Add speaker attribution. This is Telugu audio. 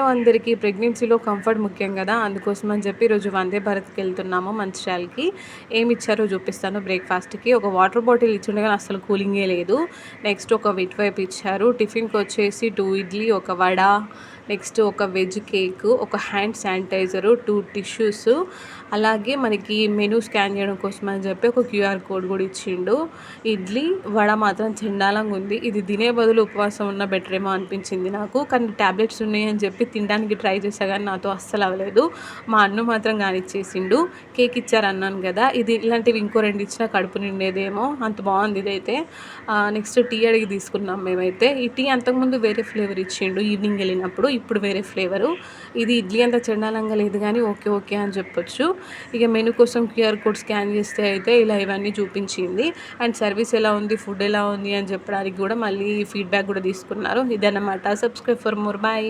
Speaker 1: అందరికీ. ప్రెగ్నెన్సీలో కంఫర్ట్ ముఖ్యం గదా! అందుకోసం అని చెప్పి ఈరోజు వందే భారత్‌కెళ్తున్నాము మంచిర్యాలకి. ఏమిచ్చారో చూపిస్తాను బ్రేక్‌ఫాస్ట్‌కి. ఒక వాటర్ బాటిల్ ఇచ్చిండు గానీ అస్సలు కూలింగే లేదు. నెక్స్ట్ ఒక విట్ వైప్ ఇచ్చారు. టిఫిన్‌కొచ్చేసి 2 ఇడ్లీ, ఒక వడ, నెక్స్ట్ ఒక వెజ్ కేక్, ఒక హ్యాండ్ శానిటైజరు, 2 టిష్యూస్, అలాగే మనకి మెనూ స్కాన్ చేయడం కోసం అని చెప్పి ఒక క్యూఆర్ కోడ్ కూడా ఇచ్చిండు. ఇడ్లీ, వడ మాత్రం చెండాలంగా ఉంది. ఇది తినే బదులు ఉపవాసం ఉన్న బెటరేమో అనిపించింది నాకు. కానీ టాబ్లెట్స్ ఉన్నాయని చెప్పి తినడానికి ట్రై చేశా కానీ నాతో అస్సలు అవ్వలేదు. మా అన్న మాత్రం కానిచ్చేసిండు. కేక్ ఇచ్చారు అన్నాను కదా, ఇది ఇలాంటివి ఇంకో 2 ఇచ్చినా కడుపు నిండేదేమో, అంత బాగుంది ఇదైతే. నెక్స్ట్ టీ అడిగి తీసుకున్నాం మేమైతే. ఈ టీ అంతకుముందు వేరే ఫ్లేవర్ ఇచ్చిండు ఈవినింగ్ వెళ్ళినప్పుడు, ఇప్పుడు వేరే ఫ్లేవరు. ఇది ఇడ్లీ అంత చెండాలంగా లేదు కానీ ఓకే ఓకే అని చెప్పొచ్చు. ఇక మెనూ కోసం క్యూఆర్ కోడ్ స్కాన్ చేస్తే అయితే ఇలా ఇవన్నీ చూపించింది. అండ్ సర్వీస్ ఎలా ఉంది, ఫుడ్ ఎలా ఉంది అని చెప్పడానికి కూడా మళ్ళీ ఫీడ్బ్యాక్ కూడా తీసుకున్నారు. ఇదన్నమాట. Subscribe for more. బాయ్.